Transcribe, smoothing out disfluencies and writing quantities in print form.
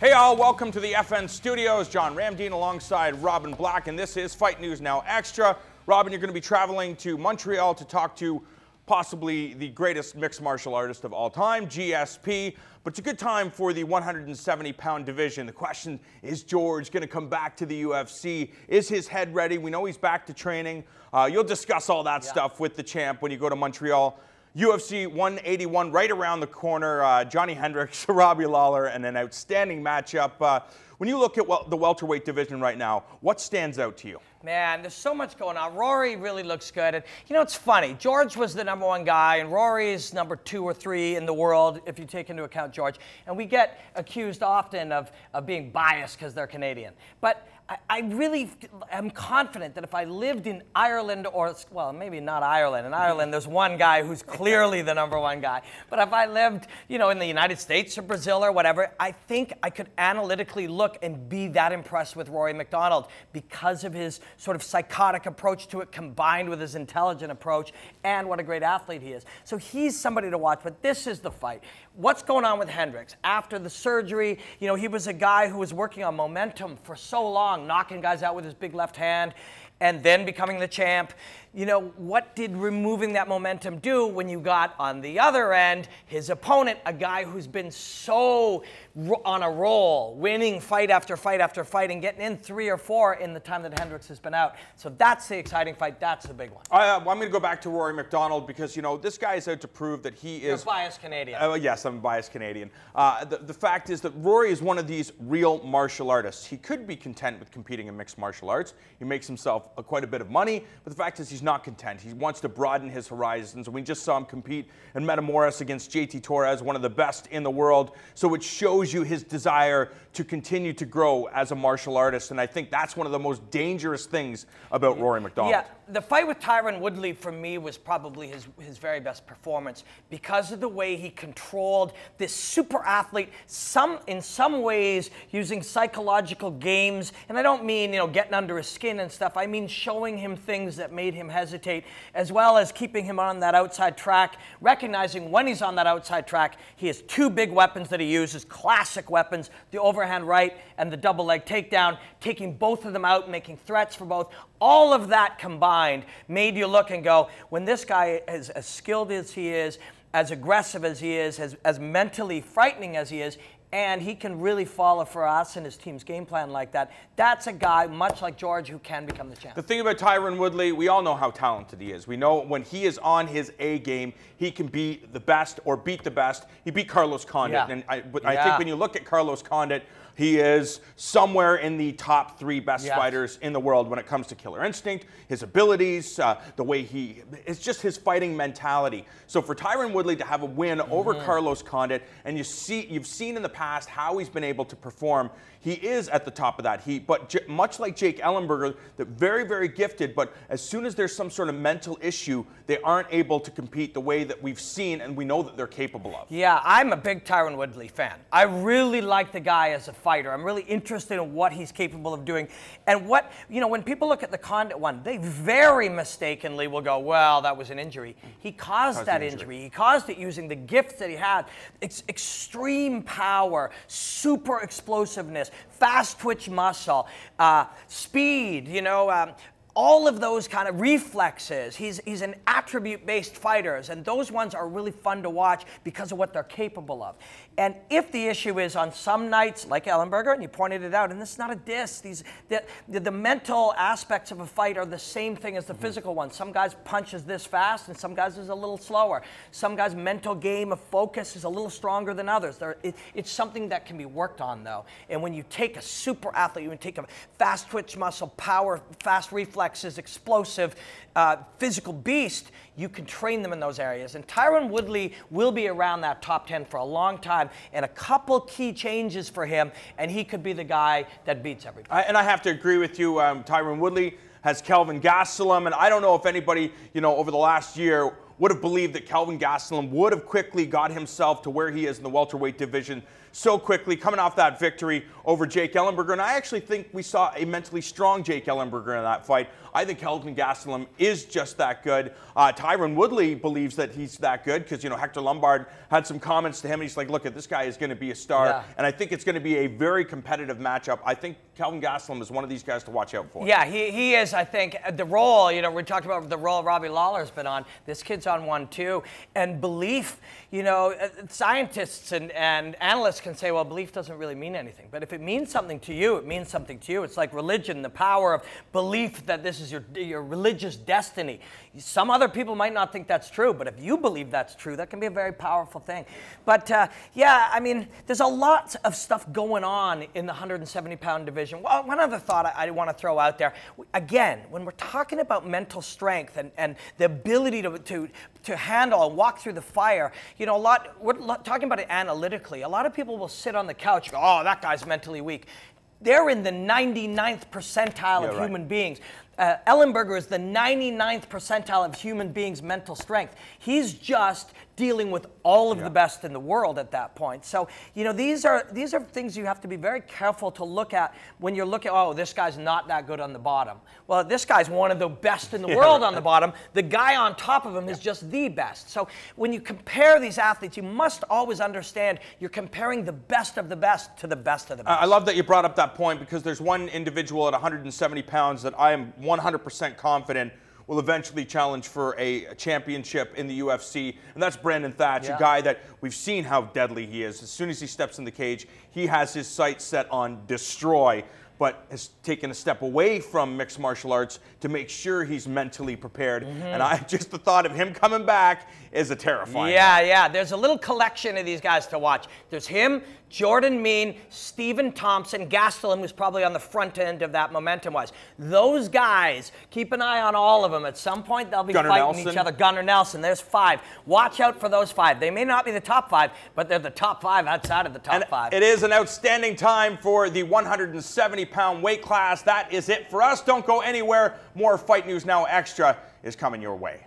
Hey all, welcome to the FN Studios. John Ramdeen alongside Robin Black, and this is Fight News Now Extra. Robin, you're going to be traveling to Montreal to talk to possibly the greatest mixed martial artist of all time, GSP. But it's a good time for the 170-pound division. The question, is George going to come back to the UFC? Is his head ready? We know he's back to training. You'll discuss all that stuff with the champ when you go to Montreal. UFC 181 right around the corner. Johnny Hendricks, Robbie Lawler, and an outstanding matchup. When you look at the welterweight division right now, what stands out to you? Man, there's so much going on. Rory really looks good. And, you know, it's funny. George was the #1 guy, and Rory's number 2 or 3 in the world, if you take into account George. And we get accused often of being biased because they're Canadian. But I really am confident that if I lived in Ireland, or, well, maybe not Ireland. In Ireland, there's one guy who's clearly the #1 guy. But if I lived, you know, in the United States or Brazil or whatever, I think I could analytically look and be that impressed with Rory MacDonald because of his sort of psychotic approach to it combined with his intelligent approach and what a great athlete he is. So he's somebody to watch, but this is the fight. What's going on with Hendricks? After the surgery, you know, he was a guy who was working on momentum for so long, knocking guys out with his big left hand, and then becoming the champ. You know, what did removing that momentum do when you got on the other end his opponent, a guy who's been so on a roll, winning fight after fight after fight and getting in 3 or 4 in the time that Hendricks has been out. So that's the exciting fight. That's the big one. I'm going to go back to Rory MacDonald because, you know, this guy is out to prove that he is... You're a biased Canadian. Yes, I'm a biased Canadian. The fact is that Rory is one of these real martial artists. He could be content with competing in mixed martial arts. He makes himself quite a bit of money, but the fact is he's not content. He wants to broaden his horizons. We just saw him compete in Metamoris against JT Torres, one of the best in the world. So it shows you his desire to continue to grow as a martial artist, and I think that's one of the most dangerous things about Rory MacDonald. Yeah, the fight with Tyron Woodley for me was probably his very best performance because of the way he controlled this super athlete, in some ways using psychological games, and I don't mean, you know, getting under his skin and stuff. I mean showing him things that made him hesitate, as well as keeping him on that outside track, recognizing when he's on that outside track, he has 2 big weapons that he uses, classic weapons, the overhand right and the double leg takedown, taking both of them out, making threats for both. All of that combined made you look and go, when this guy is as skilled as he is, as aggressive as he is, as mentally frightening as he is, and he can really follow for us and his team's game plan like that. That's a guy, much like George, who can become the champ. The thing about Tyron Woodley, we all know how talented he is. We know when he is on his A game, he can be the best or beat the best. He beat Carlos Condit. Yeah. And I think when you look at Carlos Condit, he is somewhere in the top 3 best fighters in the world when it comes to killer instinct, his abilities, the way it's just his fighting mentality. So for Tyron Woodley to have a win over Carlos Condit, and you've seen in the past how he's been able to perform, he is at the top of that heap. But much like Jake Ellenberger, they're very, very gifted, but as soon as there's some sort of mental issue, they aren't able to compete the way that we've seen and we know that they're capable of. Yeah, I'm a big Tyron Woodley fan. I really like the guy as a fighter. I'm really interested in what he's capable of doing. And what, you know, when people look at the Condit one, they very mistakenly will go, well, that was an injury. He caused that injury. He caused it using the gifts that he had. It's extreme power, super explosiveness, fast twitch muscle, speed, you know, all of those kind of reflexes. He's an attribute-based fighter, and those ones are really fun to watch because of what they're capable of. And if the issue is on some nights, like Ellenberger, and you pointed it out, and this is not a diss, the mental aspects of a fight are the same thing as the physical ones. Some guys punches this fast, and some guys is a little slower. Some guys' mental game of focus is a little stronger than others. It's something that can be worked on, though. And when you take a super athlete, you take a fast twitch muscle, power, fast reflexes, explosive, physical beast, you can train them in those areas. And Tyron Woodley will be around that top 10 for a long time, and a couple key changes for him, and he could be the guy that beats everybody. And I have to agree with you. Tyron Woodley has Kelvin Gastelum, and I don't know if anybody, you know, over the last year would have believed that Kelvin Gastelum would have quickly got himself to where he is in the welterweight division so quickly, coming off that victory over Jake Ellenberger. And I actually think we saw a mentally strong Jake Ellenberger in that fight. I think Kelvin Gastelum is just that good. Tyron Woodley believes that he's that good because, you know, Hector Lombard had some comments to him, and he's like, look, this guy is going to be a star. Yeah. And I think it's going to be a very competitive matchup. I think Kelvin Gastelum is one of these guys to watch out for. Yeah, he is, I think. The role, you know, we talked about the role Robbie Lawler's been on. This kid's on one, too. And belief, you know, scientists and analysts can say, well, belief doesn't really mean anything. But if it means something to you, it means something to you. It's like religion, the power of belief that this is your religious destiny. Some other people might not think that's true, but if you believe that's true, that can be a very powerful thing. But yeah, I mean, there's a lot of stuff going on in the 170-pound division. Well, one other thought I want to throw out there. Again, when we're talking about mental strength and the ability to handle and walk through the fire, you know, we're talking about it analytically. A lot of people will sit on the couch and go, oh, that guy's mentally weak. They're in the 99th percentile of human beings. Ellenberger is the 99th percentile of human beings' mental strength. He's just dealing with all of the best in the world at that point. So, you know, these are things you have to be very careful to look at when you're looking, oh, this guy's not that good on the bottom. Well, this guy's one of the best in the world on the bottom. The guy on top of him is just the best. So when you compare these athletes, you must always understand you're comparing the best of the best to the best of the best. I love that you brought up that point because there's one individual at 170 pounds that I am 100% confident will eventually challenge for a championship in the UFC, and that's Brandon Thatch, a guy that we've seen how deadly he is. As soon as he steps in the cage, he has his sights set on destroy, but has taken a step away from mixed martial arts to make sure he's mentally prepared. And just the thought of him coming back is a terrifying. Yeah. There's a little collection of these guys to watch. There's him, Jordan Mean, Stephen Thompson, Gastelum, who's probably on the front end of that momentum-wise. Those guys, keep an eye on all of them. At some point, they'll be fighting each other. Gunnar Nelson, there's 5. Watch out for those 5. They may not be the top 5, but they're the top 5 outside of the top 5. It is an outstanding time for the 170-pound weight class. That is it for us. Don't go anywhere. More Fight News Now Extra is coming your way.